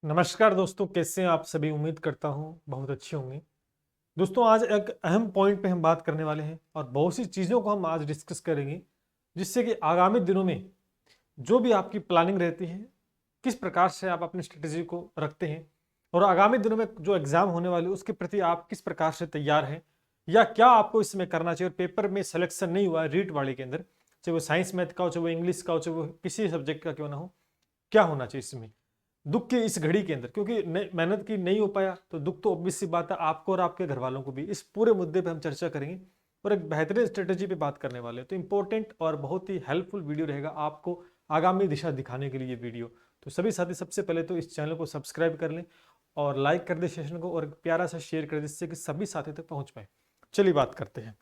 नमस्कार दोस्तों, कैसे हैं आप सभी। उम्मीद करता हूं बहुत अच्छे होंगे। दोस्तों, आज एक अहम पॉइंट पे हम बात करने वाले हैं और बहुत सी चीज़ों को हम आज डिस्कस करेंगे, जिससे कि आगामी दिनों में जो भी आपकी प्लानिंग रहती है, किस प्रकार से आप अपनी स्ट्रेटेजी को रखते हैं और आगामी दिनों में जो एग्जाम होने वाले उसके प्रति आप किस प्रकार से तैयार हैं, या क्या आपको इसमें करना चाहिए। और पेपर में सिलेक्शन नहीं हुआ रीट वाले के अंदर, चाहे वो साइंस मैथ का हो, चाहे वो इंग्लिश का हो, चाहे वो किसी सब्जेक्ट का क्यों ना हो, क्या होना चाहिए इसमें दुख की इस घड़ी के अंदर। क्योंकि मेहनत की नहीं हो पाया तो दुख तो ऑब्वियस सी बात है आपको और आपके घर वालों को भी। इस पूरे मुद्दे पे हम चर्चा करेंगे और एक बेहतरीन स्ट्रेटेजी पे बात करने वाले हैं। तो इंपॉर्टेंट और बहुत ही हेल्पफुल वीडियो रहेगा आपको आगामी दिशा दिखाने के लिए ये वीडियो। तो सभी साथी सबसे पहले तो इस चैनल को सब्सक्राइब कर लें और लाइक कर दे सेशन को और प्यारा सा शेयर कर दे, जिससे कि सभी साथी तक पहुंच पाए। चलिए बात करते हैं।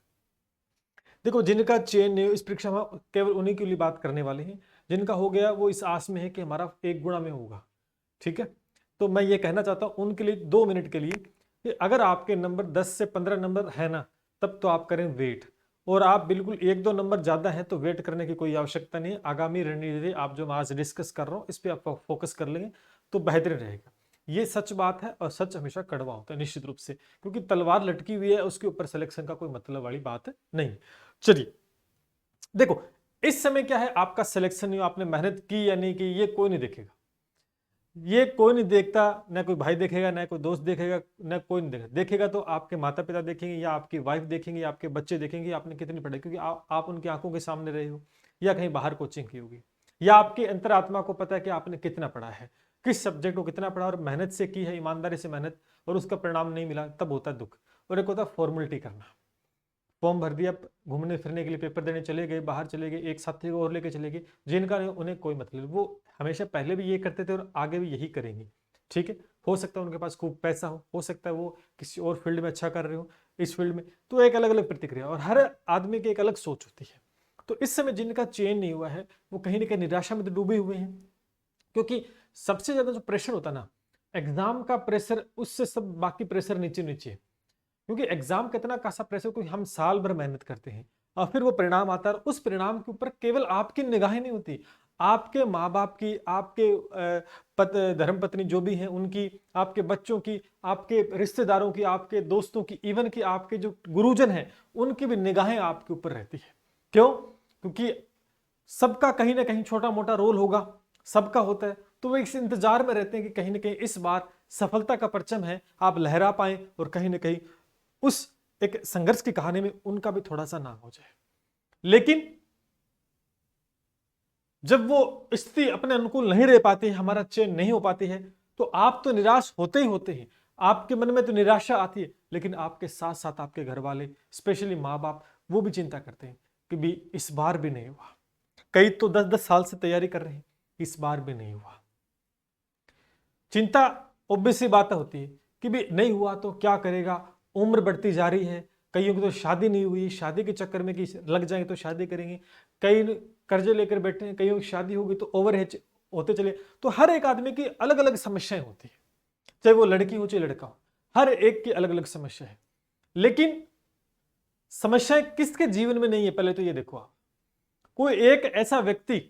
देखो, जिनका चयन नहीं हो इस परीक्षा में, केवल उन्हीं के लिए बात करने वाले हैं। जिनका हो गया वो इस आस में है कि हमारा 1 गुणा में होगा। ठीक है, तो मैं ये कहना चाहता हूं उनके लिए 2 मिनट के लिए कि अगर आपके नंबर 10 से 15 नंबर है ना, तब तो आप करें वेट। और आप बिल्कुल 1-2 नंबर ज्यादा है तो वेट करने की कोई आवश्यकता नहीं है। आगामी रणनीति आप जो मैं आज डिस्कस कर रहा हूं इस पर आप फोकस कर लेंगे तो बेहतर रहेगा। ये सच बात है और सच हमेशा कड़वा होता है निश्चित रूप से, क्योंकि तलवार लटकी हुई है उसके ऊपर सिलेक्शन का कोई मतलब वाली बात नहीं। चलिए देखो, इस समय क्या है, आपका सिलेक्शन नहीं, आपने मेहनत की या नहीं की ये कोई नहीं देखेगा। ये कोई नहीं देखता, ना कोई भाई देखेगा, ना कोई दोस्त देखेगा, ना कोई नहीं देखेगा। देखेगा तो आपके माता पिता देखेंगे, या आपकी वाइफ देखेंगे, या आपके बच्चे देखेंगे आपने कितनी पढ़ाई, क्योंकि आप उनकी आंखों के सामने रहे हो, या कहीं बाहर कोचिंग की होगी, या आपकी अंतरात्मा को पता है कि आपने कितना पढ़ा है, किस सब्जेक्ट को कितना पढ़ा और मेहनत से की है, ईमानदारी से मेहनत, और उसका परिणाम नहीं मिला, तब होता है दुख। और एक होता है फॉर्मेलिटी करना। फॉर्म भर दिया, घूमने फिरने के लिए पेपर देने चले गए, बाहर चले गए, एक साथी को और लेके चले गए, जिनका नहीं उन्हें कोई मतलब। वो हमेशा पहले भी ये करते थे और आगे भी यही करेंगे। ठीक है, हो सकता है उनके पास खूब पैसा हो सकता है वो किसी और फील्ड में अच्छा कर रहे हो, इस फील्ड में। तो एक अलग अलग प्रतिक्रिया और हर आदमी की एक अलग सोच होती है। तो इस समय जिनका चयन नहीं हुआ है वो कहीं ना कहीं निराशा में तो डूबे हुए हैं, क्योंकि सबसे ज्यादा जो प्रेशर होता है ना, एग्जाम का प्रेशर, उससे सब बाकी प्रेशर नीचे नीचे है। क्योंकि एग्जाम कितना कासा प्रेशर, कोई हम साल भर मेहनत करते हैं और फिर वो परिणाम आता है, और उस परिणाम के ऊपर केवल आपकी निगाहें नहीं होती, आपके माँ बाप की, आपके धर्म पत्नी जो भी हैं उनकी, आपके बच्चों की, आपके रिश्तेदारों की, आपके दोस्तों की, इवन कि आपके जो गुरुजन हैं उनकी भी निगाहें आपके ऊपर रहती है। क्यों? क्योंकि सबका कहीं ना कहीं छोटा मोटा रोल होगा, सबका होता है। तो वो इस इंतजार में रहते हैं कि कहीं ना कहीं इस बार सफलता का परचम है, आप लहरा पाए और कहीं ना कहीं उस एक संघर्ष की कहानी में उनका भी थोड़ा सा नाम हो जाए। लेकिन जब वो स्थिति अपने अनुकूल नहीं रह पाती है, हमारा चयन नहीं हो पाती है, तो आप तो निराश होते ही होते हैं। आपके मन में तो निराशा आती है, लेकिन आपके साथ साथ आपके घर वाले, स्पेशली माँ बाप, वो भी चिंता करते हैं कि भी इस बार भी नहीं हुआ। कई तो 10-10 साल से तैयारी कर रहे हैं, इस बार भी नहीं हुआ। चिंता ऑब्वियस सी बात होती है कि भी नहीं हुआ तो क्या करेगा, उम्र बढ़ती जा रही है। कईयों की तो शादी नहीं हुई, शादी के चक्कर में कि लग जाएंगे तो शादी करेंगे। कई कर्जे लेकर बैठे हैं, कईयों की शादी होगी तो ओवर एज होते चले। तो हर एक आदमी की अलग अलग समस्याएं होती है, चाहे वो लड़की हो चाहे लड़का हो, हर एक की अलग अलग समस्या है। लेकिन समस्याएं किसके जीवन में नहीं है, पहले तो ये देखो आप। कोई एक ऐसा व्यक्ति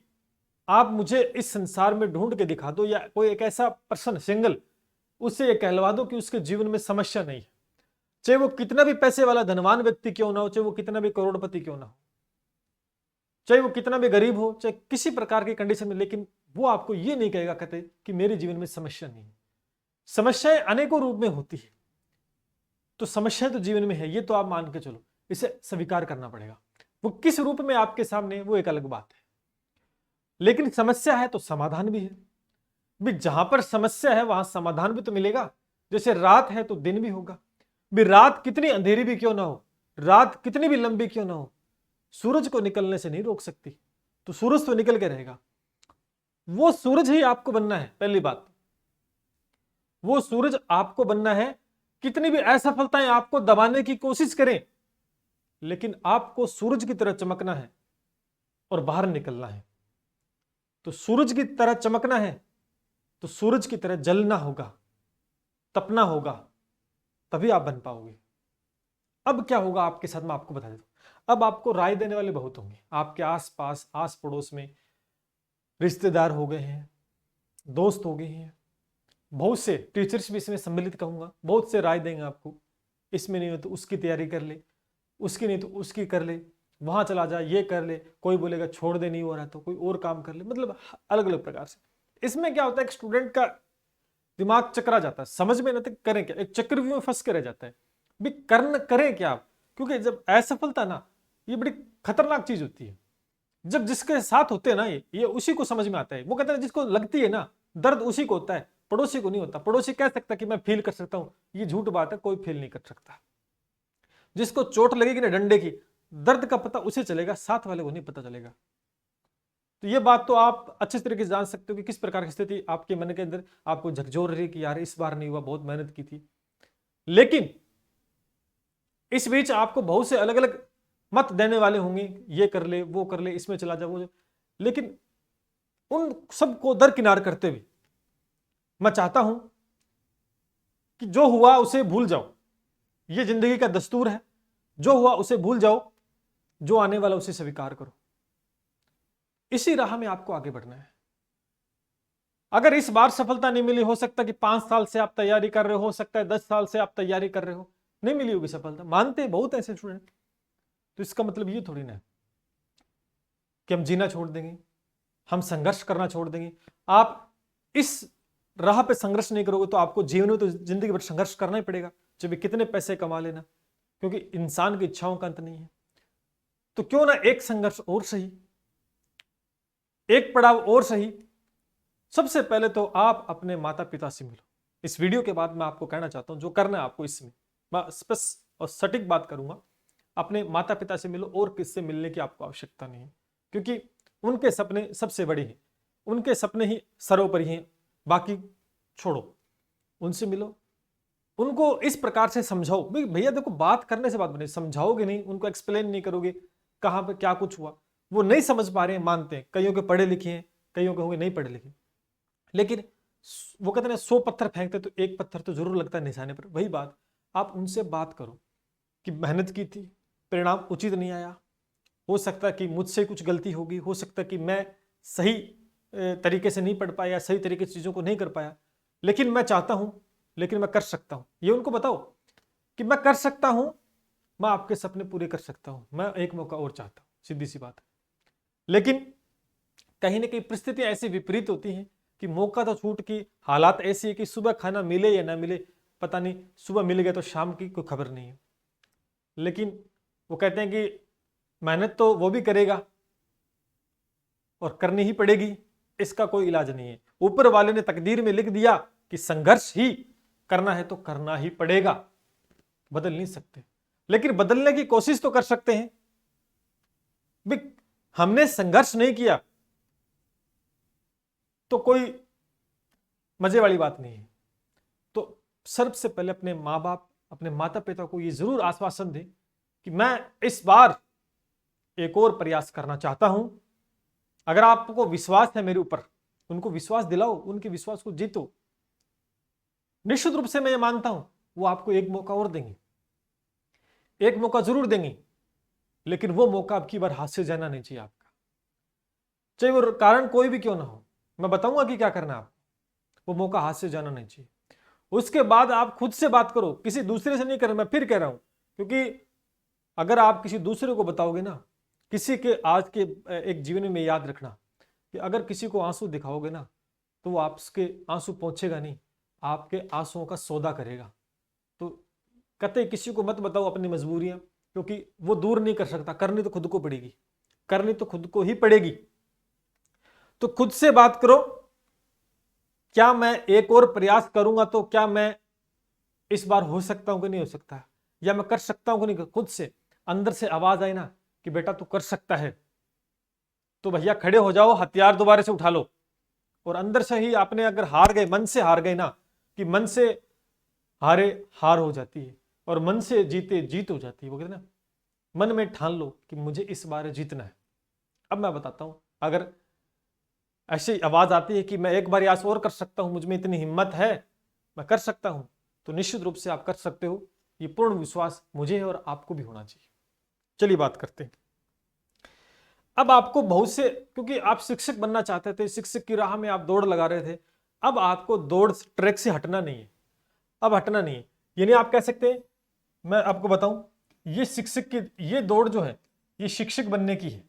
आप मुझे इस संसार में ढूंढ के दिखा दो, या कोई एक ऐसा पर्सन सिंगल, उससे ये कहलवा दो कि उसके जीवन में समस्या नहीं है। चाहे वो कितना भी पैसे वाला धनवान व्यक्ति क्यों ना हो, चाहे वो कितना भी करोड़पति क्यों ना हो, चाहे वो कितना भी गरीब हो, चाहे किसी प्रकार की कंडीशन में, लेकिन वो आपको ये नहीं कहेगा कहते कि मेरे जीवन में समस्या नहीं है। समस्याएं अनेकों रूप में होती है, तो समस्याएं तो जीवन में है, ये तो आप मान के चलो, इसे स्वीकार करना पड़ेगा। वो किस रूप में आपके सामने वो एक अलग बात है, लेकिन समस्या है तो समाधान भी है। भी जहां पर समस्या है वहां समाधान भी तो मिलेगा। जैसे रात है तो दिन भी होगा। भी रात कितनी अंधेरी भी क्यों ना हो, रात कितनी भी लंबी क्यों ना हो, सूरज को निकलने से नहीं रोक सकती। तो सूरज तो निकल के रहेगा। वो सूरज ही आपको बनना है, पहली बात। वो सूरज आपको बनना है। कितनी भी असफलताएं आपको दबाने की कोशिश करें, लेकिन आपको सूरज की तरह चमकना है और बाहर निकलना है। तो सूरज की तरह चमकना है तो सूरज की तरह जलना होगा, तपना होगा, तभी आप बन पाओगे। अब क्या होगा आपके साथ में आपको बता देता हूं। अब आपको राय देने वाले बहुत होंगे, आपके आस पास, आस पड़ोस में रिश्तेदार हो गए हैं, दोस्त हो गए हैं, बहुत से टीचर्स भी इसमें सम्मिलित कहूंगा, बहुत से राय देंगे आपको, इसमें नहीं हो तो उसकी तैयारी कर ले, उसकी नहीं तो उसकी कर ले, वहां चला जा, ये कर ले, कोई बोलेगा छोड़ दे नहीं हो रहा तो कोई और काम कर ले, मतलब अलग अलग प्रकार से। इसमें क्या होता है, एक स्टूडेंट का दिमाग चकरा जाता है, समझ में नहीं तो करें क्या, एक चक्रव्यूह में फंस के रह जाता है भी करें क्या आप। क्योंकि जब असफलता ना, ये बड़ी खतरनाक चीज होती है। जब जिसके साथ होते हैं ना, ये उसी को समझ में आता है। वो कहते हैं जिसको लगती है ना दर्द, उसी को होता है, पड़ोसी को नहीं होता। पड़ोसी कह सकता कि मैं फील कर सकता हूं, ये झूठ बात है, कोई फील नहीं कर सकता। जिसको चोट लगेगी ना डंडे की, दर्द का पता उसे चलेगा, साथ वाले को नहीं पता चलेगा। तो ये बात तो आप अच्छे तरीके से जान सकते हो कि किस प्रकार की स्थिति आपके मन के अंदर आपको झकझोर रही है कि यार इस बार नहीं हुआ, बहुत मेहनत की थी। लेकिन इस बीच आपको बहुत से अलग अलग मत देने वाले होंगे, ये कर ले, वो कर ले, इसमें चला जा, वो। लेकिन उन सबको दरकिनार करते हुए मैं चाहता हूं कि जो हुआ उसे भूल जाओ। ये जिंदगी का दस्तूर है, जो हुआ उसे भूल जाओ, जो आने वाला उसे स्वीकार करो। इसी राह में आपको आगे बढ़ना है। अगर इस बार सफलता नहीं मिली, हो सकता कि 5 साल से आप तैयारी कर रहे हो सकता है 10 साल से आप तैयारी कर रहे हो, नहीं मिली होगी सफलता, मानते हैं बहुत ऐसे स्टूडेंट। तो इसका मतलब ये थोड़ी ना है कि हम जीना छोड़ देंगे, हम संघर्ष करना छोड़ देंगे। आप इस राह पे संघर्ष नहीं करोगे तो आपको जीवन में तो जिंदगी भर संघर्ष करना ही पड़ेगा, चाहे कितने पैसे कमा लेना, क्योंकि इंसान की इच्छाओं का अंत नहीं है। तो क्यों ना एक संघर्ष और सही, एक पड़ाव और सही। सबसे पहले तो आप अपने माता पिता से मिलो। इस वीडियो के बाद मैं आपको कहना चाहता हूं जो करना है आपको, इसमें मैं स्पष्ट और सटीक बात करूंगा, अपने माता पिता से मिलो और किससे मिलने की आपको आवश्यकता नहीं है, क्योंकि उनके सपने सबसे बड़े हैं, उनके सपने ही सर्वोपरि हैं, बाकी छोड़ो। उनसे मिलो, उनको इस प्रकार से समझाओ। भैया देखो, बात करने से बात बने, समझाओगे नहीं, उनको एक्सप्लेन नहीं करोगे कहां पे क्या कुछ हुआ, वो नहीं समझ पा रहे हैं, मानते हैं, कईयों के पढ़े लिखे हैं, कईयों के होंगे नहीं पढ़े लिखे, लेकिन वो कहते हैं 100 पत्थर फेंकते तो एक पत्थर तो जरूर लगता है निशाने पर। वही बात, आप उनसे बात करो कि मेहनत की थी, परिणाम उचित नहीं आया, हो सकता है कि मुझसे कुछ गलती होगी, हो सकता है कि मैं सही तरीके से नहीं पढ़ पाया, सही तरीके से चीज़ों को नहीं कर पाया, लेकिन मैं चाहता हूं, लेकिन मैं कर सकता हूं। ये उनको बताओ कि मैं कर सकता हूं, मैं आपके सपने पूरे कर सकता हूं, मैं एक मौका और चाहता हूं, सीधी सी बात है। लेकिन कहीं ना कहीं परिस्थितियां ऐसी विपरीत होती हैं कि मौका तो छूट की, हालात ऐसी है कि सुबह खाना मिले या ना मिले पता नहीं, सुबह मिल गया तो शाम की कोई खबर नहीं है। लेकिन वो कहते हैं कि मेहनत तो वो भी करेगा और करनी ही पड़ेगी, इसका कोई इलाज नहीं है। ऊपर वाले ने तकदीर में लिख दिया कि संघर्ष ही करना है तो करना ही पड़ेगा, बदल नहीं सकते, लेकिन बदलने की कोशिश तो कर सकते हैं। हमने संघर्ष नहीं किया तो कोई मजे वाली बात नहीं है। तो सबसे पहले अपने माँ बाप, अपने माता पिता को ये जरूर आश्वासन दें कि मैं इस बार एक और प्रयास करना चाहता हूं। अगर आपको विश्वास है मेरे ऊपर, उनको विश्वास दिलाओ, उनके विश्वास को जीतो। निश्चित रूप से मैं ये मानता हूं वो आपको एक मौका और देंगे, एक मौका जरूर देंगे, लेकिन वो मौका अब की बार हाथ से जाना नहीं चाहिए आपका, चाहे वो कारण कोई भी क्यों ना हो। मैं बताऊंगा कि क्या करना है आपको, वो मौका हाथ से जाना नहीं चाहिए। उसके बाद आप खुद से बात करो, किसी दूसरे से नहीं करें, मैं फिर कह रहा हूं, क्योंकि अगर आप किसी दूसरे को बताओगे ना, किसी के आज के एक जीवन में याद रखना कि अगर किसी को आंसू दिखाओगे ना तो वो आपके आंसू पहुंचेगा नहीं, आपके आंसुओं का सौदा करेगा। तो कहते किसी को मत बताओ अपनी मजबूरियां, क्योंकि वो दूर नहीं कर सकता, करनी तो खुद को पड़ेगी, करनी तो खुद को ही पड़ेगी। तो खुद से बात करो, क्या मैं एक और प्रयास करूंगा तो क्या मैं इस बार हो सकता हूं कि नहीं हो सकता, या मैं कर सकता हूं कि नहीं। खुद से अंदर से आवाज आई ना कि बेटा तू कर सकता है, तो भैया खड़े हो जाओ, हथियार दोबारा से उठा लो। और अंदर से ही आपने अगर हार गए, मन से हार गए ना, कि मन से हारे हार हो जाती है और मन से जीते जीत हो जाती है। वो कहते ना, मन में ठान लो कि मुझे इस बार जीतना है। अब मैं बताता हूं, अगर ऐसी आवाज आती है कि मैं एक बार यास और कर सकता हूं, मुझ में इतनी हिम्मत है, मैं कर सकता हूं, तो निश्चित रूप से आप कर सकते हो। ये पूर्ण विश्वास मुझे है और आपको भी होना चाहिए। चलिए बात करते हैं। अब आपको बहुत से, क्योंकि आप शिक्षक बनना चाहते थे, शिक्षक की राह में आप दौड़ लगा रहे थे, अब आपको दौड़ ट्रैक से हटना नहीं है, अब हटना नहीं है। यानी आप कह सकते हैं, मैं आपको बताऊं, ये शिक्षक की ये दौड़ जो है ये शिक्षक बनने की है,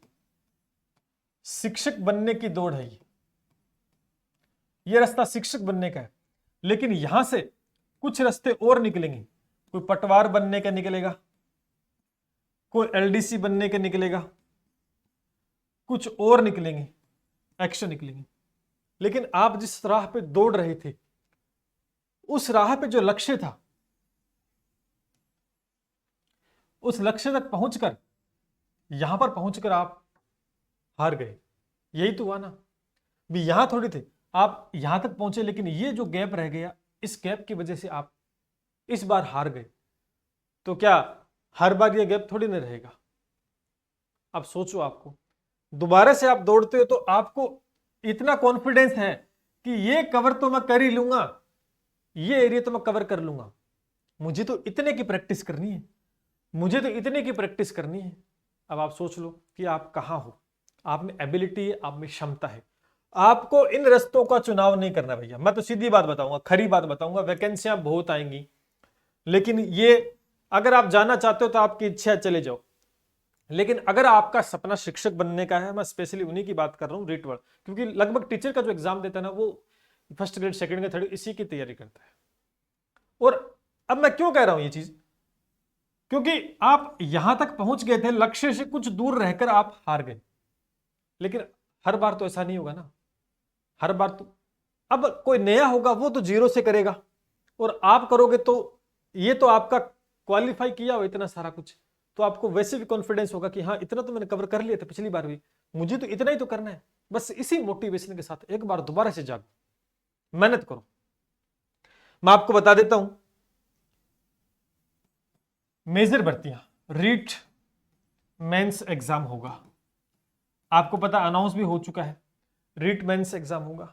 शिक्षक बनने की दौड़ है ये रास्ता शिक्षक बनने का है। लेकिन यहां से कुछ रास्ते और निकलेंगे, कोई पटवार बनने का निकलेगा, कोई एलडीसी बनने का निकलेगा, कुछ और निकलेंगे, एक्शन निकलेंगे। लेकिन आप जिस राह पे दौड़ रहे थे, उस राह पे जो लक्ष्य था, उस लक्ष्य तक पहुंचकर यहां पर पहुंचकर आप हार गए। यही तो हुआ ना, भी यहां थोड़ी थे, आप यहां तक पहुंचे, लेकिन ये जो गैप रह गया, इस गैप की वजह से आप इस बार हार गए। तो क्या हर बार ये गैप थोड़ी ना रहेगा? अब सोचो, आपको दोबारा से आप दौड़ते हो तो आपको इतना कॉन्फिडेंस है कि ये कवर तो मैं कर ही लूंगा, ये एरिया तो मैं कवर कर लूंगा, मुझे तो इतने की प्रैक्टिस करनी है, मुझे तो इतने की प्रैक्टिस करनी है। अब आप सोच लो कि आप कहां हो, आप में एबिलिटी है, आप में क्षमता है। आपको इन रास्तों का चुनाव नहीं करना भैया। मैं तो सीधी बात बताऊंगा, खरी बात बताऊंगा, वैकेंसियां बहुत आएंगी, लेकिन ये अगर आप जाना चाहते हो तो आपकी इच्छा है, चले जाओ। लेकिन अगर आपका सपना शिक्षक बनने का है, मैं स्पेशली उन्हीं की बात कर रहा हूँ, रीट वर्ड, क्योंकि लगभग टीचर का जो एग्जाम देता है ना, वो first grade, second grade, third, इसी की तैयारी करता है। और अब मैं क्यों कह रहा हूं ये चीज, क्योंकि आप यहां तक पहुंच गए थे, लक्ष्य से कुछ दूर रहकर आप हार गए। लेकिन हर बार तो ऐसा नहीं होगा ना, हर बार तो अब कोई नया होगा, वो तो जीरो से करेगा, और आप करोगे तो ये तो आपका क्वालिफाई किया हो इतना सारा कुछ, तो आपको वैसे भी कॉन्फिडेंस होगा कि हाँ, इतना तो मैंने कवर कर लिया था पिछली बार भी, मुझे तो इतना ही तो करना है। बस इसी मोटिवेशन के साथ एक बार दोबारा से जागो, मेहनत करो। मैं आपको बता देता हूं, मेजर भर्तियां, रीट मेंस एग्जाम होगा, आपको पता अनाउंस भी हो चुका है। रीट मेंस एग्जाम होगा,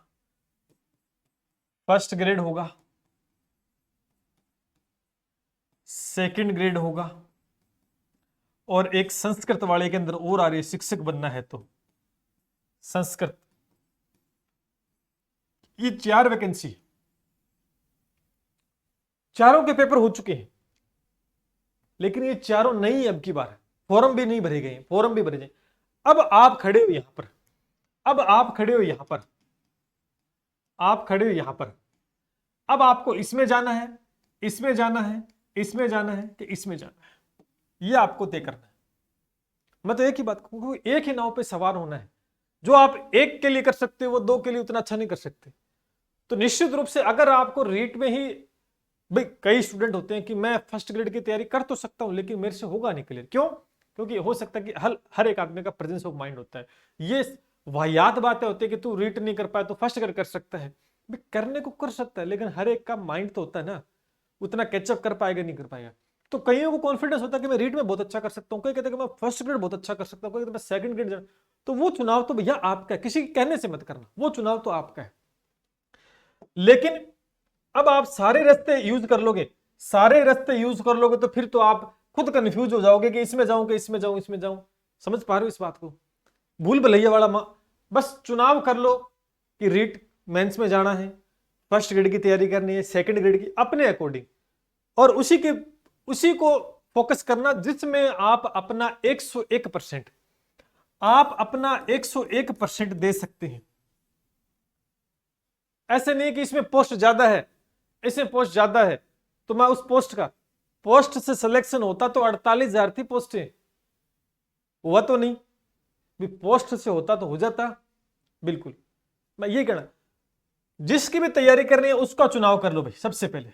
फर्स्ट ग्रेड होगा, सेकंड ग्रेड होगा, और एक संस्कृत वाले के अंदर और आ रही है, शिक्षक बनना है तो संस्कृत। ये 4 वैकेंसी, चारों के पेपर हो चुके हैं, लेकिन ये चारों नहीं अब की बार, फॉर्म भी नहीं भरे गए, फॉर्म भी भरे गए। अब आप खड़े हो यहां पर, अब आप खड़े हो यहां पर, आप खड़े हो यहां पर, अब आपको इसमें जाना है, इसमें जाना है, इसमें जाना है कि इसमें जाना है, ये आपको तय करना है। मैं तो एक ही बात कहूंगा, एक ही नाव पे सवार होना है। जो आप एक के लिए कर सकते हो, वो दो के लिए उतना अच्छा नहीं कर सकते। तो निश्चित रूप से अगर आपको रीट में ही, भाई कई स्टूडेंट होते हैं कि मैं फर्स्ट ग्रेड की तैयारी कर तो सकता हूं, लेकिन मेरे से होगा नहीं क्लियर। क्यों? क्योंकि हो सकता है कि हर एक आदमी का प्रेजेंस ऑफ माइंड होता है। ये वाहियात बातें होती है कि तू रीट नहीं कर पाया तो फर्स्ट ग्रेड कर सकता है, भाई करने को कर सकता है, लेकिन हर एक का माइंड तो होता है ना, उतना कैचअप कर पाएगा नहीं कर पाएगा। तो कईयों को कॉन्फिडेंस होता है कि मैं रीट में बहुत अच्छा कर सकता हूँ, कोई कहते हैं कि मैं फर्स्ट ग्रेड बहुत अच्छा कर सकता हूँ, कोई कहते हैं मैं सेकंड ग्रेड। तो वो चुनाव तो भैया आपका है, किसी के कहने से मत करना, वो चुनाव तो आपका है। लेकिन अब आप सारे रास्ते यूज कर लोगे, सारे रास्ते यूज कर लोगे, तो फिर तो आप खुद कंफ्यूज हो जाओगे कि इसमें जाऊं कि इसमें जाऊं, इसमें जाऊं। समझ पा रहे हो इस बात को? भूल भुलैया वाला बस चुनाव कर लो कि रीट मेंस में जाना है, फर्स्ट ग्रेड की तैयारी करनी है, सेकंड ग्रेड की, अपने अकॉर्डिंग, और उसी को फोकस करना जिसमें आप अपना 101%, आप अपना 101% दे सकते हैं। ऐसे नहीं कि इसमें पोस्ट ज्यादा है, इसमें पोस्ट ज्यादा है तो मैं उस पोस्ट से सिलेक्शन होता तो 48,000 थी पोस्टें, हुआ तो नहीं, भी पोस्ट से होता तो हो जाता। बिल्कुल मैं ये कहना, जिसकी भी तैयारी करनी है उसका चुनाव कर लो भाई, सबसे पहले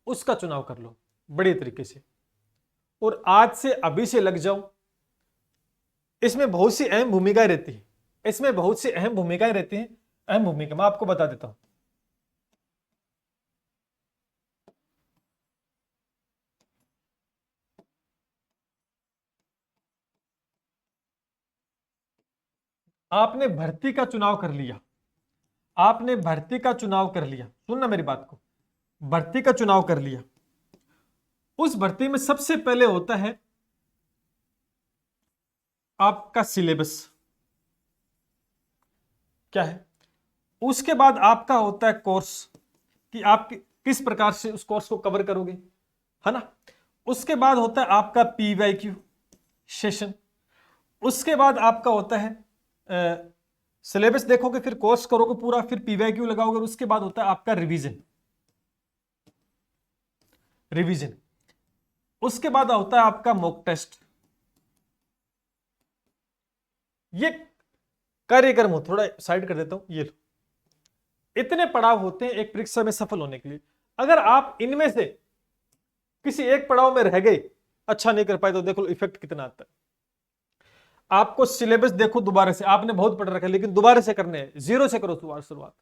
उसका चुनाव कर लो बड़े तरीके से, और आज से अभी से लग जाओ। इसमें बहुत सी अहम भूमिकाएं रहती है, इसमें बहुत सी अहम भूमिकाएं रहती हैं। अहम भूमिका मैं आपको बता देता हूं। आपने भर्ती का चुनाव कर लिया, आपने भर्ती का चुनाव कर लिया, सुनना मेरी बात को, भर्ती का चुनाव कर लिया। उस भर्ती में सबसे पहले होता है आपका सिलेबस। क्या है? उसके बाद आपका होता है कोर्स, कि आप किस प्रकार से उस कोर्स को कवर करोगे, है ना। उसके बाद होता है आपका पीवाईक्यू सेशन। उसके बाद आपका होता है सिलेबस देखोगे, फिर कोर्स करोगे पूरा, फिर पीवाईक्यू लगाओगे। उसके बाद होता है आपका रिवीजन। उसके बाद होता है आपका मॉक टेस्ट। ये कार्यक्रम हो, थोड़ा साइड कर देता हूं। ये लो, इतने पड़ाव होते हैं एक परीक्षा में सफल होने के लिए। अगर आप इनमें से किसी एक पड़ाव में रह गए, अच्छा नहीं कर पाए, तो देखो इफेक्ट कितना आता है। आपको सिलेबस देखो दोबारा से, आपने बहुत पढ़ रखा है लेकिन दोबारा से करने हैं, जीरो से करो शुरुआत।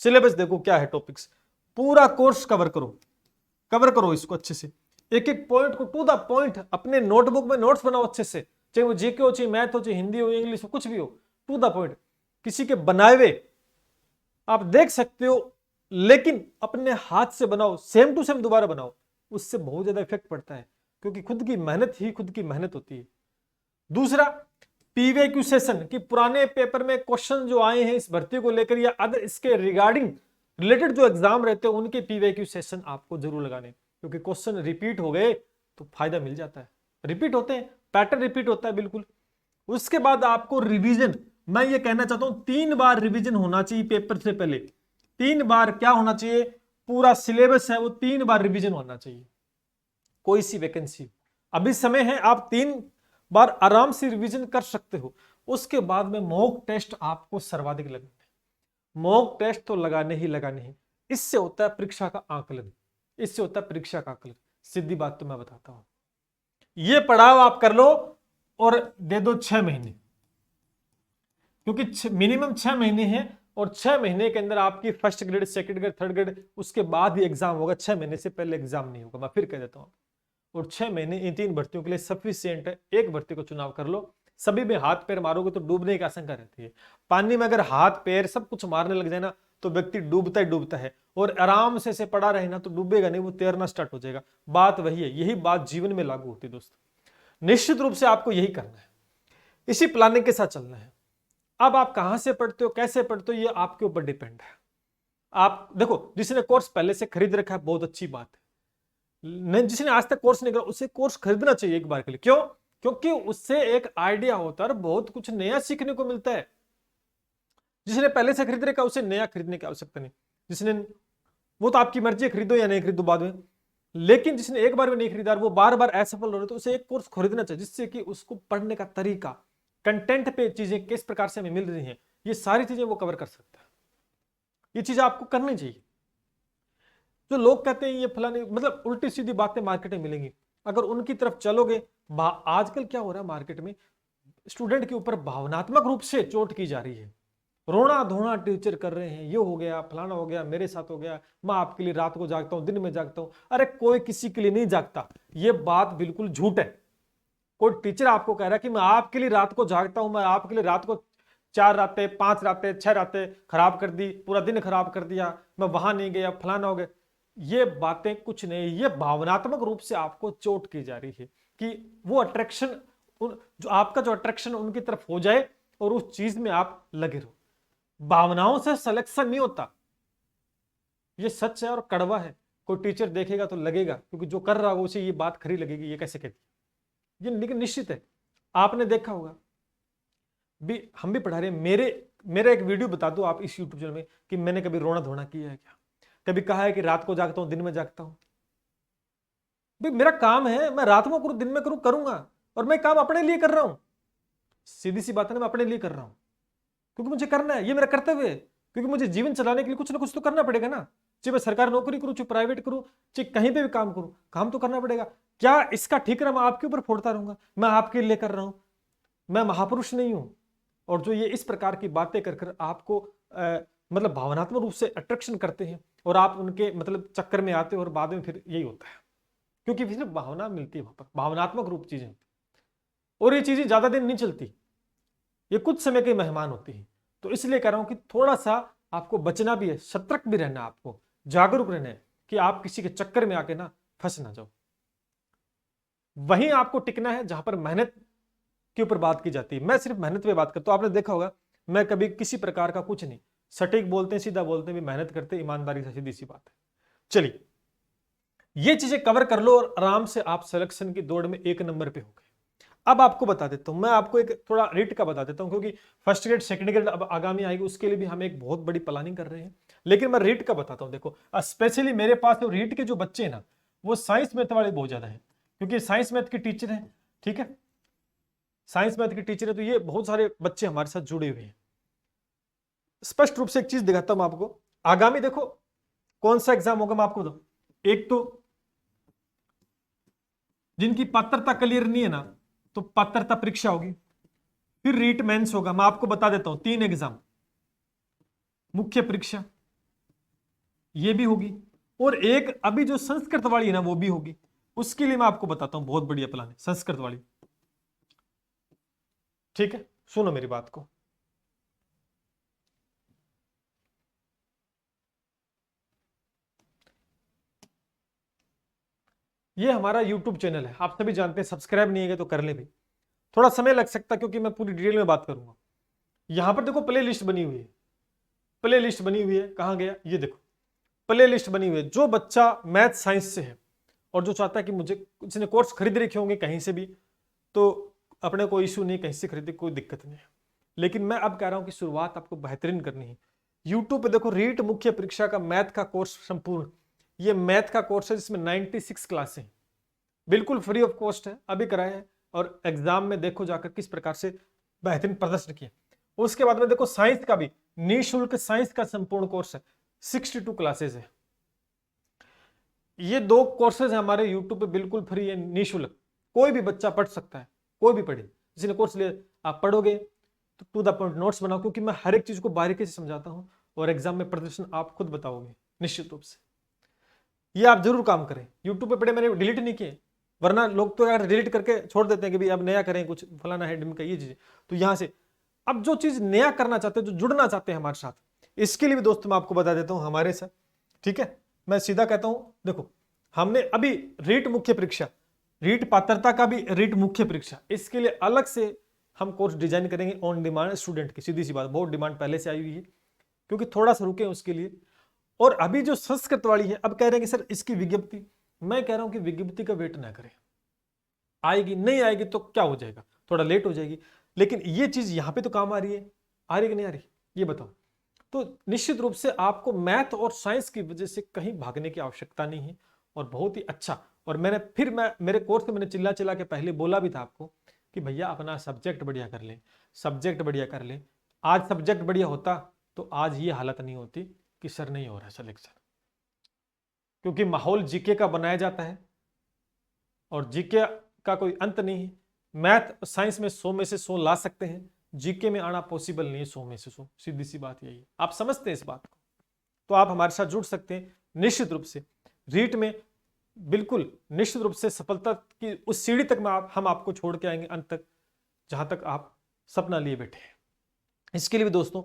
सिलेबस देखो क्या है, टॉपिक्स पूरा कोर्स कवर करो इसको अच्छे से, एक एक पॉइंट को टू द पॉइंट अपने नोटबुक में नोट्स बनाओ अच्छे से, चाहे वो जीके हो, चाहे मैथ हो, चाहे हिंदी हो, इंग्लिश हो, कुछ भी हो, टू द पॉइंट। किसी के बनाए हुए आप देख सकते हो, लेकिन अपने हाथ से बनाओ, सेम टू सेम दोबारा बनाओ, उससे बहुत ज्यादा इफेक्ट पड़ता है, क्योंकि खुद की मेहनत ही खुद की मेहनत होती है। दूसरा, पीवीक्यू सेशन, कि पुराने पेपर में क्वेश्चन जो आए हैं इस भर्ती को लेकर या अदर इसके रिगार्डिंग रिलेटेड जो एग्जाम रहते हैं, उनके पीवीक्यू सेशन आपको जरूर लगाने, क्योंकि क्वेश्चन रिपीट हो गए तो फायदा मिल जाता है। रिपीट होते हैं, पैटर्न रिपीट होता है बिल्कुल। उसके बाद आपको रिवीजन, मैं ये कहना चाहता हूं 3 बार रिवीजन होना चाहिए पेपर से पहले। 3 बार क्या होना चाहिए, पूरा सिलेबस है वो 3 बार रिवीजन होना चाहिए। कोई सी वैकेंसी अभी समय है, आप 3 बार आराम से रिवीजन कर सकते हो। उसके बाद में मॉक टेस्ट आपको सर्वाधिक लगने, मॉक टेस्ट तो लगाने ही लगाने हैं। इससे होता है परीक्षा का आकलन, इससे होता है परीक्षा का आकलन। सीधी बात तो मैं बताता हूं, ये पड़ाव आप कर लो और दे दो 6 महीने, क्योंकि मिनिमम 6 महीने हैं, और 6 महीने के अंदर आपकी first grade, second grade, third grade, उसके बाद ही एग्जाम होगा। 6 महीने से पहले एग्जाम नहीं होगा, मैं फिर कह देता हूं। और 6 महीने इन 3 भर्तियों के लिए सफिशियंट है। एक भर्ती को चुनाव कर लो, सभी में हाथ पैर मारोगे तो डूबने की आशंका रहती है। पानी में अगर हाथ पैर सब कुछ मारने लग जाए ना, तो व्यक्ति डूबता ही डूबता है, और आराम से पड़ा रहे ना तो डूबेगा नहीं, वो तैरना स्टार्ट हो जाएगा। बात वही है, यही बात जीवन में लागू होती है दोस्तों। निश्चित रूप से आपको यही करना है, इसी प्लानिंग के साथ चलना है। अब आप कहां से पढ़ते हो, कैसे पढ़ते हो, ये आपके ऊपर डिपेंड है। आप देखो, जिसने कोर्स पहले से खरीद रखा है बहुत अच्छी बात है, जिसने आज तक कोर्स नहीं करा उसे कोर्स खरीदना चाहिए एक बार के लिए। क्यों? क्योंकि उससे एक आइडिया होता है और बहुत कुछ नया सीखने को मिलता है। जिसने पहले से खरीद रखा उसे नया खरीदने की आवश्यकता नहीं। जिसने, वो तो आपकी मर्जी है, खरीदो या नहीं खरीदो बाद में, लेकिन जिसने एक बार में नहीं खरीदा, वो बार बार असफल हो रहे, तो उसे एक कोर्स खरीदना चाहिए, जिससे कि उसको पढ़ने का तरीका, कंटेंट पे चीजें किस प्रकार से हमें मिल रही हैं, ये सारी चीजें वो कवर कर सकता है। ये चीजें आपको करनी चाहिए। जो लोग कहते हैं ये फलाने, मतलब उल्टी सीधी बातें मार्केट में मिलेंगी, अगर उनकी तरफ चलोगे। आजकल क्या हो रहा है मार्केट में, स्टूडेंट के ऊपर भावनात्मक रूप से चोट की जा रही है, रोना धोना टीचर कर रहे हैं, ये हो गया, फलाना हो गया, मेरे साथ हो गया, मैं आपके लिए रात को जागता हूं, दिन में जागता हूं। अरे कोई किसी के लिए नहीं जागता, ये बात बिल्कुल झूठ है। कोई टीचर आपको कह रहा है कि मैं आपके लिए रात को जागता हूं, मैं आपके लिए रात को 4 रातें, 5 रातें, 6 रातें खराब कर दी, पूरा दिन खराब कर दिया, मैं वहां नहीं गया, फलाना हो गया, ये बातें कुछ नहीं। ये भावनात्मक रूप से आपको चोट की जा रही है कि वो अट्रैक्शन, जो आपका जो अट्रैक्शन उनकी तरफ हो जाए और उस चीज में आप लगे रहो। भावनाओं से सिलेक्शन नहीं होता, ये सच है और कड़वा है। कोई टीचर देखेगा तो लगेगा, क्योंकि जो कर रहा होगा उसे ये बात खरी लगेगी, ये कैसे कहती है, ये लेकिन निश्चित है। आपने देखा होगा, हम भी पढ़ा रहे हैं, मेरा एक वीडियो बता दो आप इस यूट्यूब चैनल में कि मैंने कभी रोना धोना किया है क्या, कभी कहा है कि रात को जागता हूं, दिन में जागता हूं। भाई मेरा काम है, मैं रात में करूं, दिन में करूं, करूंगा, और मैं काम अपने लिए कर रहा हूं। सीधी सी बात है ना, मैं अपने लिए कर रहा हूं, क्योंकि मुझे करना है, ये मेरा कर्तव्य है, क्योंकि मुझे जीवन चलाने के लिए कुछ ना कुछ तो करना पड़ेगा ना। चाहे मैं सरकारी नौकरी करूं, चाहे प्राइवेट करूं, चाहे कहीं पे भी काम करूं, काम तो करना पड़ेगा। क्या इसका ठीकरा मैं आपके ऊपर फोड़ता रहूंगा? मैं आपके लिए कर रहा हूं, मैं महापुरुष नहीं हूं। और जो ये इस प्रकार की बातें कर आपको मतलब भावनात्मक रूप से अट्रैक्शन करते हैं, और आप उनके मतलब चक्कर में आते हो, और बाद में फिर यही होता है, क्योंकि फिर भावना मिलती है वहां पर, भावनात्मक रूप चीजें होती, और ये चीजें ज्यादा दिन नहीं चलती, ये कुछ समय के मेहमान होती है। तो इसलिए कह रहा हूं कि थोड़ा सा आपको बचना भी है, सतर्क भी रहना है, आपको जागरूक रहना है कि आप किसी के चक्कर में आके ना फंस ना जाओ। वहीं आपको टिकना है जहां पर मेहनत के ऊपर बात की जाती है। मैं सिर्फ मेहनत पे बात करता हूं। आपने देखा होगा, मैं कभी किसी प्रकार का कुछ नहीं, सटीक बोलते हैं, सीधा बोलते हैं, भी मेहनत करते हैं ईमानदारी से, सीधी सी बात है। चलिए ये चीजें कवर कर लो और आराम से आप सिलेक्शन की दौड़ में 1 नंबर पे हो गए। अब आपको बता देता हूं, मैं आपको एक थोड़ा रीट का बता देता हूं, क्योंकि फर्स्ट ग्रेड सेकंड ग्रेड अब आगामी आएगी, उसके लिए भी हम एक बहुत बड़ी प्लानिंग कर रहे हैं। लेकिन मैं रीट का बताता हूं। देखो स्पेशली मेरे पास जो रीट के जो बच्चे हैं ना, वो साइंस मैथ वाले बहुत ज्यादा है, क्योंकि साइंस मैथ के टीचर हैं। ठीक है, साइंस मैथ के टीचर है, तो ये बहुत सारे बच्चे हमारे साथ जुड़े हुए हैं। स्पष्ट रूप से एक चीज दिखाता हूं आपको। आगामी देखो कौन सा एग्जाम होगा, मैं आपको बताऊं। एक तो जिनकी पात्रता क्लियर नहीं है ना, तो पात्रता परीक्षा होगी, फिर रीट मेंस होगा। मैं आपको बता देता हूं 3 एग्जाम, मुख्य परीक्षा ये भी होगी, और एक अभी जो संस्कृत वाली है ना वो भी होगी। उसके लिए मैं आपको बताता हूं बहुत बढ़िया प्लान है संस्कृत वाली। ठीक है, सुनो मेरी बात को। ये हमारा यूट्यूब चैनल है, आप सभी जानते हैं। सब्सक्राइब नहीं है तो कर ले भाई, थोड़ा समय लग सकता है क्योंकि मैं पूरी डिटेल में बात करूंगा। यहां पर देखो प्ले लिस्ट बनी हुई है, प्ले लिस्ट बनी हुई है, कहां गया ये देखो, प्ले लिस्ट बनी हुई है। जो बच्चा मैथ साइंस से है और जो चाहता है कि मुझे जिसने कोर्स खरीद रखे होंगे कहीं से भी, तो अपने कोई इशू नहीं, कहीं से खरीदे कोई दिक्कत नहीं है। लेकिन मैं अब कह रहा हूं कि शुरुआत आपको बेहतरीन करनी है। यूट्यूब पे देखो रीट मुख्य परीक्षा का मैथ का कोर्स संपूर्ण, ये मैथ का कोर्स है जिसमें 96 क्लासें बिल्कुल फ्री ऑफ कॉस्ट है, अभी कराए हैं। और एग्जाम में देखो जाकर किस प्रकार से बेहतरीन प्रदर्शन किया। उसके बाद में देखो साइंस का भी निःशुल्क साइंस का संपूर्ण कोर्स है, 62 क्लासेस है। ये 2 कोर्सेज है हमारे यूट्यूब पे, बिल्कुल फ्री है, निःशुल्क, कोई भी बच्चा पढ़ सकता है, कोई भी पढ़े। जिसने कोर्स लिया आप पढ़ोगे तो टू द पॉइंट नोट्स बनाओ, क्योंकि मैं हर एक चीज को बारीकी से समझाता हूं, और एग्जाम में प्रदर्शन आप खुद बताओगे निश्चित रूप से। ये आप जरूर काम करें। यूट्यूब पे पढ़े मैंने डिलीट नहीं किए, वरना लोग तो यार डिलीट करके छोड़ देते हैं कि भाई अब नया करें कुछ फलाना है डिम का ये चीज। तो यहां से अब जो चीज नया करना चाहते हैं, जो जुड़ना चाहते हैं हमारे साथ, इसके लिए भी दोस्तों मैं आपको बता देता हूं हमारे साथ। ठीक है, मैं सीधा कहता हूं, देखो हमने अभी रीट मुख्य परीक्षा, रीट पात्रता का भी रीट मुख्य परीक्षा, इसके लिए अलग से हम कोर्स डिजाइन करेंगे ऑन डिमांड स्टूडेंट की। सीधी सी बात, बहुत डिमांड पहले से आई हुई है, क्योंकि थोड़ा सा रुके उसके लिए। और अभी जो संस्कृत वाली है, अब कह रहे हैं कि सर इसकी विज्ञप्ति, मैं कह रहा हूं कि विज्ञप्ति का वेट ना करें, आएगी नहीं आएगी तो क्या हो जाएगा, थोड़ा लेट हो जाएगी, लेकिन ये चीज यहां पे तो काम आ रही है। आ रही कि नहीं आ रही ये बताओ। तो निश्चित रूप से आपको मैथ और साइंस की वजह से कहीं भागने की आवश्यकता नहीं है, और बहुत ही अच्छा। और मैं मेरे कोर्स में मैंने चिल्ला चिल्ला के पहले बोला भी था आपको कि भैया अपना सब्जेक्ट बढ़िया कर ले, सब्जेक्ट बढ़िया कर ले। आज सब्जेक्ट बढ़िया होता तो आज ये हालत नहीं होती कि सर नहीं हो रहा सिलेक्शन, क्योंकि माहौल जीके का बनाया जाता है, और जीके का कोई अंत नहीं है। मैथ साइंस में 100 में से 100 ला सकते हैं, जीके में आना पॉसिबल नहीं है 100 में से 100, सीधी सी बात यही है। आप समझते हैं इस बात को, तो आप हमारे साथ जुड़ सकते हैं निश्चित रूप से। रीट में बिल्कुल निश्चित रूप से सफलता की उस सीढ़ी तक में हम आपको छोड़ के आएंगे, अंत तक, जहां तक आप सपना लिए बैठे हैं। इसके लिए भी दोस्तों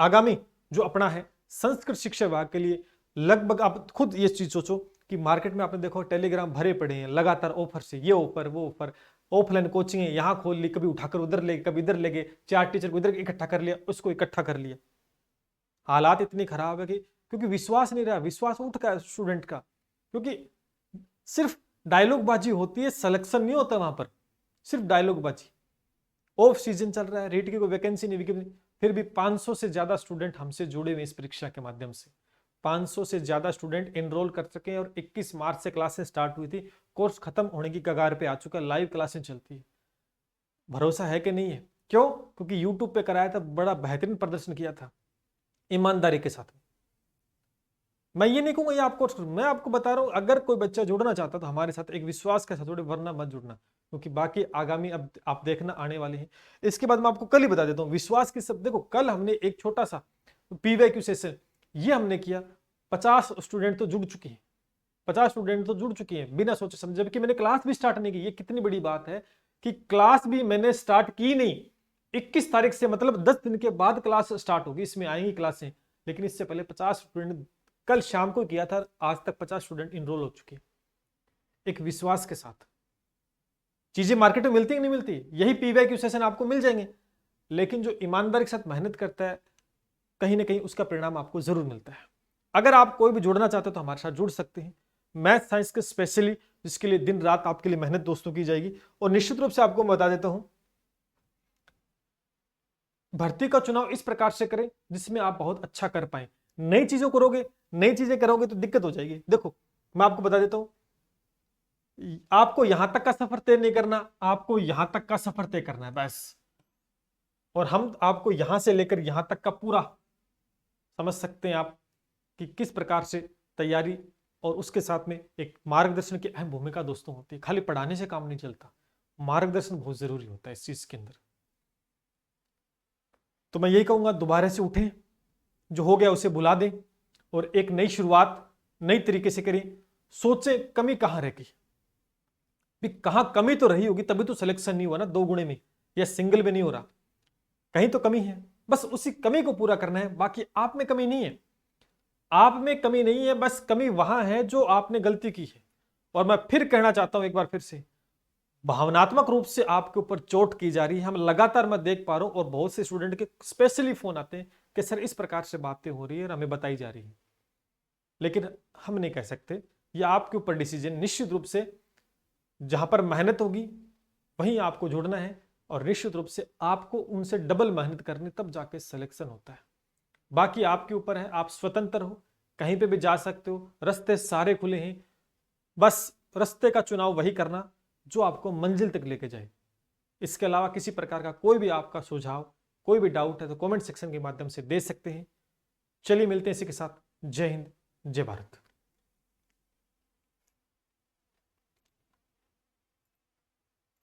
आगामी जो अपना है संस्कृत शिक्षा विभाग के लिए, लगभग आप खुद ये चीज सोचो कि मार्केट में आपने देखो टेलीग्राम भरे पड़े हैं लगातार ऑफर से, ये ऑफर वो ऑफर, ऑफलाइन कोचिंग है यहां खोल ली, कभी उठाकर उधर ले कभी इधर ले गए, 4 टीचर को इधर इकट्ठा कर लिया, उसको इकट्ठा कर लिया। हालात इतनी खराब है कि क्योंकि विश्वास नहीं रहा, विश्वास उठ का स्टूडेंट का, क्योंकि सिर्फ डायलॉग बाजी होती है, सिलेक्शन नहीं होता वहां पर, सिर्फ डायलॉग बाजी। ऑफ सीजन चल रहा है, रेट की कोई वैकेंसी नहीं, फिर भी 500 से ज्यादा स्टूडेंट हमसे जुड़े हुए इस परीक्षा के माध्यम से। 500 से ज्यादा स्टूडेंट एनरोल कर सके, और 21 मार्च से क्लासें स्टार्ट हुई थी, कोर्स खत्म होने की कगार पे आ चुका, लाइव क्लासें चलती है। भरोसा है कि नहीं है? क्यों? क्योंकि यूट्यूब पे कराया था, बड़ा बेहतरीन प्रदर्शन किया था ईमानदारी के साथ। मैं ये नहीं कहूंगा ये आपको, मैं आपको बता रहा हूं अगर कोई बच्चा जुड़ना चाहता तो हमारे साथ एक विश्वास के साथ जुड़े, वरना मत जुड़ना, क्योंकि बाकी आगामी अब आप देखना आने वाले हैं। इसके बाद मैं आपको कल ही बता देता हूं विश्वास की सब। देखो कल हमने एक छोटा सा पीवाईक्यू सेशन ये हमने किया, 50 स्टूडेंट तो जुड़ चुके हैं, 50 स्टूडेंट तो जुड़ चुके हैं बिना सोचे समझे, जबकि मैंने क्लास भी स्टार्ट नहीं की। ये कितनी बड़ी बात है कि क्लास भी मैंने स्टार्ट की नहीं। 21 तारीख से मतलब 10 दिन के बाद क्लास स्टार्ट होगी, इसमें आएंगी क्लासें, लेकिन इससे पहले 50 स्टूडेंट कल शाम को किया था, आज तक 50 स्टूडेंट इनरोल हो चुके हैं। एक विश्वास के साथ। चीजें मार्केट में मिलती है नहीं मिलती, यही पीवाईक्यू सेशन आपको मिल जाएंगे, लेकिन जो ईमानदारी के साथ मेहनत करता है, कहीं ना कहीं उसका परिणाम आपको जरूर मिलता है। अगर आप कोई भी जुड़ना चाहते हो तो हमारे साथ जुड़ सकते हैं। मैथ साइंस के स्पेशली, जिसके लिए दिन रात आपके लिए मेहनत दोस्तों की जाएगी। और निश्चित रूप से आपको मैं बता देता हूं, भर्ती का चुनाव इस प्रकार से करें जिसमें आप बहुत अच्छा कर पाए। नई चीजों करोगे, नई चीजें करोगे तो दिक्कत हो जाएगी। देखो मैं आपको बता देता हूं, आपको यहां तक का सफर तय नहीं करना, आपको यहां तक का सफर तय करना है बस। और हम आपको यहां से लेकर यहां तक का पूरा समझ सकते हैं आप कि किस प्रकार से तैयारी और उसके साथ में एक मार्गदर्शन की अहम भूमिका दोस्तों होती है। खाली पढ़ाने से काम नहीं चलता, मार्गदर्शन बहुत जरूरी होता है इस चीज के अंदर। तो मैं यही कहूंगा, दोबारा से उठें, जो हो गया उसे भुला दें और एक नई शुरुआत नई तरीके से करें। सोचें कमी कहां रह गई, भी कहां कमी तो रही होगी, तभी तो सिलेक्शन नहीं हुआ ना 2 गुणे में या सिंगल में नहीं हो रहा। कहीं तो कमी है, बस उसी कमी को पूरा करना है। बाकी आप में कमी नहीं है, आप में कमी नहीं है, बस कमी वहां है जो आपने गलती की है। और मैं फिर कहना चाहता हूं एक बार फिर से, भावनात्मक रूप से आपके ऊपर चोट की जा रही है। हम लगातार मैं देख पा रहा हूं, और बहुत से स्टूडेंट के स्पेशली फोन आते हैं कि सर इस प्रकार से बातें हो रही है और हमें बताई जा रही है। लेकिन हम नहीं कह सकते, ये आपके ऊपर डिसीजन। निश्चित रूप से जहां पर मेहनत होगी वहीं आपको जुड़ना है, और निश्चित रूप से आपको उनसे डबल मेहनत करनी, तब जाके सिलेक्शन होता है। बाकी आपके ऊपर है, आप स्वतंत्र हो, कहीं पे भी जा सकते हो, रास्ते सारे खुले हैं। बस रास्ते का चुनाव वही करना जो आपको मंजिल तक लेके जाए। इसके अलावा किसी प्रकार का कोई भी आपका सुझाव, कोई भी डाउट है तो कमेंट सेक्शन के माध्यम से दे सकते हैं। चलिए मिलते हैं इसी के साथ। जय हिंद, जय भारत।